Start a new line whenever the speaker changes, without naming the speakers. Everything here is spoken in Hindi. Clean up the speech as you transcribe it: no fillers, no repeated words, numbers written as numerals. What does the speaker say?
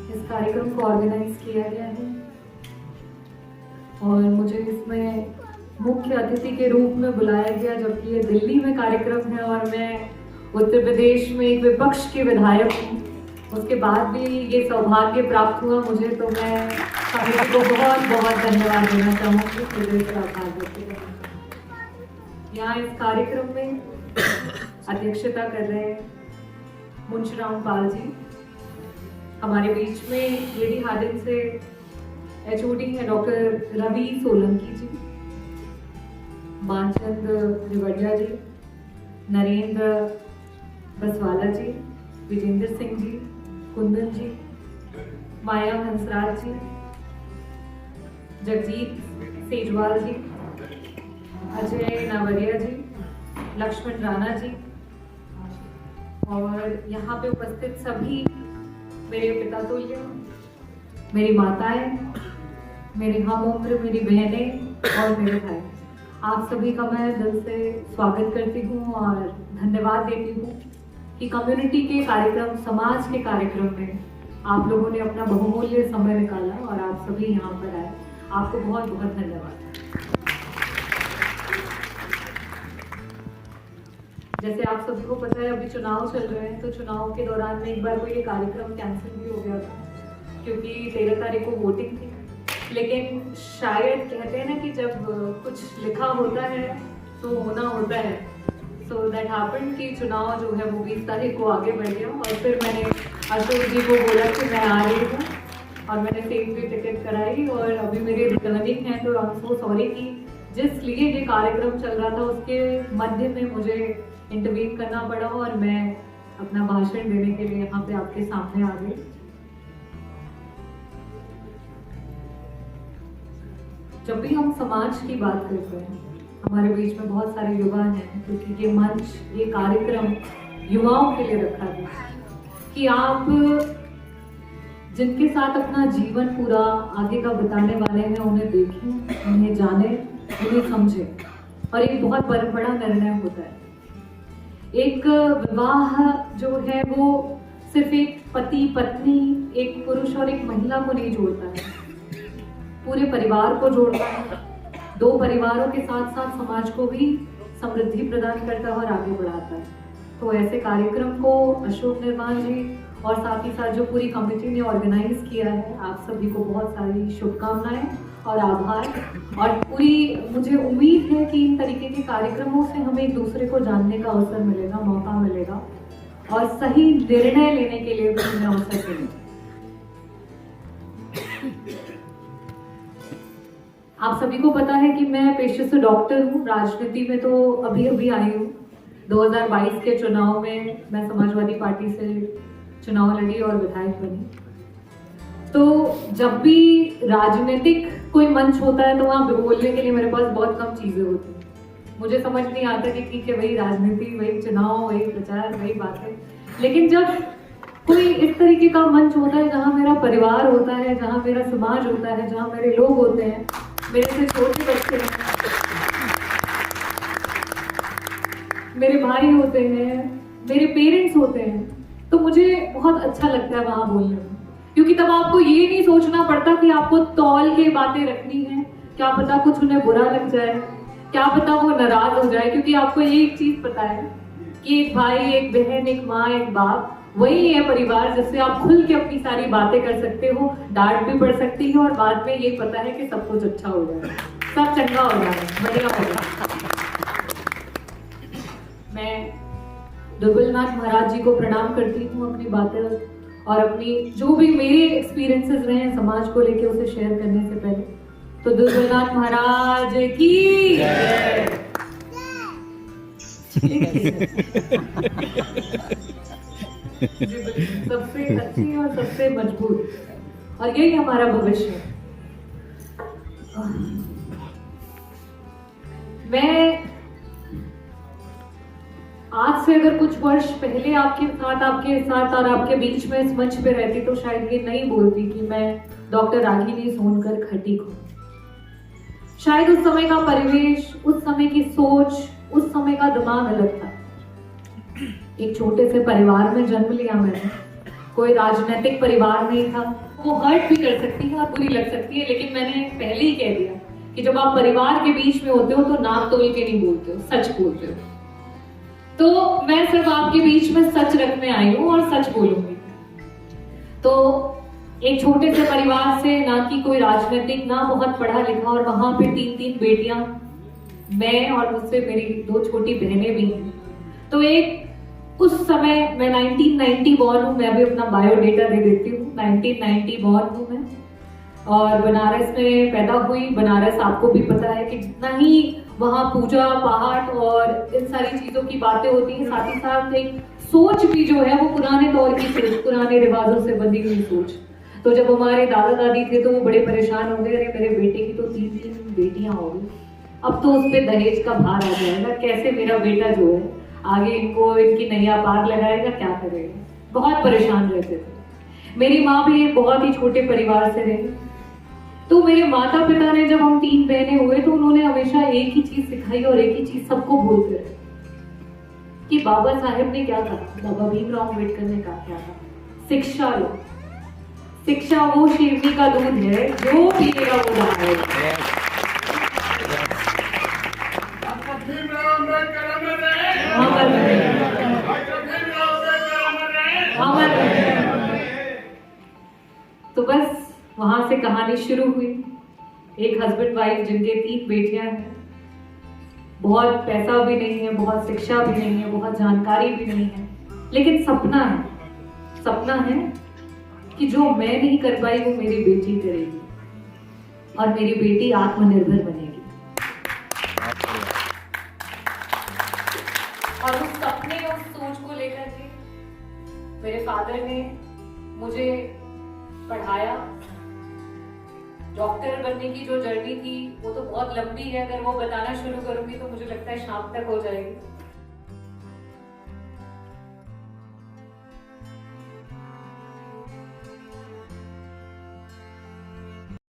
इस कार्यक्रम को ऑर्गेनाइज किया गया है और मुझे इसमें मुख्य अतिथि के रूप में बुलाया गया, जबकि ये दिल्ली में कार्यक्रम है और मैं उत्तर प्रदेश में एक विपक्ष की विधायक हूँ। उसके बाद भी ये सौभाग्य प्राप्त हुआ मुझे, तो मैं सभी को बहुत बहुत धन्यवाद देना चाहूँगी। हृदय से आभार व्यक्त करना चाहूँगी। यहाँ इस कार्यक्रम में अध्यक्षता कर रहे हैं मुंशीराम पाल जी। हमारे बीच में लेडी हार्डिंग से HOD है डॉक्टर रवि सोलंकी जी, मानचंद रिवड़िया जी, नरेंद्र बसवाला जी, विजेंद्र सिंह जी, कुंदन जी, माया हंसराज जी, जगजीत सेजवाल जी, अजय नावरिया जी, लक्ष्मण राणा जी और यहाँ पे उपस्थित सभी मेरे पिता तुल्य, मेरी माताएं, मेरे हम उम्र, मेरी बहनें और मेरे भाई, आप सभी का मैं दिल से स्वागत करती हूँ और धन्यवाद देती हूँ कि कम्युनिटी के कार्यक्रम, समाज के कार्यक्रम में आप लोगों ने अपना बहुमूल्य समय निकाला और आप सभी यहाँ पर आए। आपको बहुत बहुत धन्यवाद। जैसे आप सभी को पता है अभी चुनाव चल रहे हैं, तो चुनाव के दौरान में एक बार कोई ये कार्यक्रम कैंसिल भी हो गया था क्योंकि 13 तारीख को वोटिंग थी। लेकिन शायद कहते हैं ना कि जब कुछ लिखा होता है तो होना होता है। सो दैट हैपेंड कि चुनाव जो है वो 20 तारीख को आगे बढ़ गया और फिर मैंने अशोक जी को बोला कि मैं आ रही हूँ और मैंने सेम भी टिकट कराई और अभी मेरी रिटर्निंग है। तो आई एम सो सॉरी कि जिस लिए ये कार्यक्रम चल रहा था उसके मध्य में मुझे इंटरवीन करना पड़ा और मैं अपना भाषण देने के लिए यहाँ पे आपके सामने आ गई। जब भी हम समाज की बात करते हैं, हमारे बीच में बहुत सारे युवा हैं क्योंकि ये मंच, ये कार्यक्रम युवाओं के लिए रखा गया कि आप जिनके साथ अपना जीवन पूरा आगे का बिताने वाले हैं उन्हें देखें, उन्हें जाने, उन्हें समझें। और एक बहुत बड़ा निर्णय होता है। एक विवाह जो है वो सिर्फ एक पति पत्नी, एक पुरुष और एक महिला को नहीं जोड़ता है, पूरे परिवार को जोड़ता है। दो परिवारों के साथ साथ समाज को भी समृद्धि प्रदान करता है और आगे बढ़ाता है। तो ऐसे कार्यक्रम को अशोक निर्माण जी और साथ ही साथ जो पूरी कमेटी ने ऑर्गेनाइज किया है, आप सभी को बहुत सारी शुभकामनाएं और आभार। और पूरी मुझे उम्मीद है कि इन तरीके के कार्यक्रमों से हमें एक दूसरे को जानने का अवसर मिलेगा, मौका मिलेगा और सही निर्णय लेने के लिए भी हमें अवसर मिलेगा। आप सभी को पता है कि मैं पेशे से डॉक्टर हूँ, राजनीति में तो अभी आई हूँ। 2022 के चुनाव में मैं समाजवादी पार्टी से चुनाव लड़ी और विधायक बनी। तो जब भी राजनीतिक कोई मंच होता है तो वहाँ बोलने के लिए मेरे पास बहुत कम चीजें होती हैं। मुझे समझ नहीं आता कि ठीक है, वही राजनीति, वही चुनाव, वही प्रचार, वही बातें। लेकिन जब कोई इस तरीके का मंच होता है जहाँ मेरा परिवार होता है, जहाँ मेरा समाज होता है, जहाँ मेरे लोग होते हैं, मेरे से छोटे बच्चे हैं, मेरे भाई होते हैं, मेरे पेरेंट्स होते हैं, तो मुझे बहुत अच्छा लगता है वहां बोलने में। क्योंकि तब आपको ये नहीं सोचना पड़ता कि आपको तौल के बातें रखनी है, क्या पता कुछ उन्हें बुरा लग जाए, क्या पता वो नाराज हो जाए। क्योंकि आपको ये एक चीज पता है कि एक भाई, एक बहन, एक माँ, एक बाप, वही है परिवार जिससे आप खुल के अपनी सारी बातें कर सकते हो। डांट भी पड़ सकती है और बाद में ये पता है कि सब कुछ अच्छा हो जाएगा, सब चंगा हो जाएगा, बढ़िया होगा। मैं दुर्बलनाथ महाराज जी को प्रणाम करती हूँ अपनी बातें और अपनी जो भी मेरे एक्सपीरियंसेस रहे हैं समाज को लेके उसे शेयर करने से पहले। तो दुर्बलनाथ महाराज की जय। सबसे अच्छी और सबसे मजबूत, और यही हमारा भविष्य है। मैं आज से अगर कुछ वर्ष पहले आपके साथ और आपके बीच में इस मंच पे रहती तो शायद ये नहीं बोलती कि मैं डॉक्टर रागिनी सोनकर खटीक हूँ। शायद उस समय का परिवेश, उस समय की सोच, उस समय का दिमाग अलग था। एक छोटे से परिवार में जन्म लिया मैंने कोई राजनीतिक परिवार नहीं था। वो हर्ट भी कर सकती है और बुरी लग सकती है, लेकिन मैंने पहले ही कह दिया कि जब आप परिवार के बीच में होते हो तो नाक तोल के नहीं बोलते हो, सच बोलते हो। तो मैं सिर्फ आपके बीच में सच रखने आई हूँ और सच बोलूंगी। तो एक छोटे से परिवार से, ना कि कोई राजनीतिक, ना बहुत पढ़ा लिखा, और वहां पे 3-3 बेटियां, मैं और मुझसे मेरी 2 छोटी बहनें भी हैं। तो एक उस समय मैं 1990 बॉर्न हूँ, मैं भी अपना बायोडेटा दे देती हूँ। 1990 बॉर्न हूँ मैं, और बनारस में पैदा हुई। बनारस आपको भी पता है कि जितना ही वहाँ पूजा पाठ और इन सारी चीजों की बातें होती हैं, साथ ही साथ एक सोच भी जो है वो पुराने दौर की सोच, पुराने रिवाजों से बनी हुई सोच। तो जब हमारे दादा दादी थे तो वो बड़े परेशान हो गए, अरे मेरे बेटे की तो 3-3 बेटियां हो गई, अब तो उस पर दहेज का भार आ जाएगा, कैसे मेरा बेटा जो है आगे इनको इनकी नैया पार लगाएगा, क्या करेगा। बहुत परेशान रहते थे। मेरी माँ भी एक बहुत ही छोटे परिवार से रही। तो मेरे माता पिता ने, जब हम 3 बहनें हुए, तो उन्होंने हमेशा एक ही चीज सिखाई और एक ही चीज सबको बोलते रहे कि बाबा साहेब ने क्या कहा, बाबा भीमराव अम्बेडकर ने क्या कहा, शिक्षा लो। शिक्षा वो शेरनी का दूध है, जो पिएगा वो नहाएगा। तो बस वहां से कहानी शुरू हुई। एक हस्बैंड वाइफ जिनके 3 बेटियां हैं, बहुत पैसा भी नहीं है, बहुत शिक्षा भी नहीं है, बहुत जानकारी भी नहीं है, लेकिन सपना है। सपना है कि जो मैं नहीं कर पाई वो मेरी बेटी करेगी और मेरी बेटी आत्मनिर्भर बनेगी। और उस सपने और उस सोच को लेकर के मेरे फादर ने मुझे पढ़ाया। डॉक्टर बनने की जो जर्नी थी वो तो बहुत लंबी है, अगर वो बताना शुरू करूंगी तो मुझे लगता है शाम तक हो जाएगी।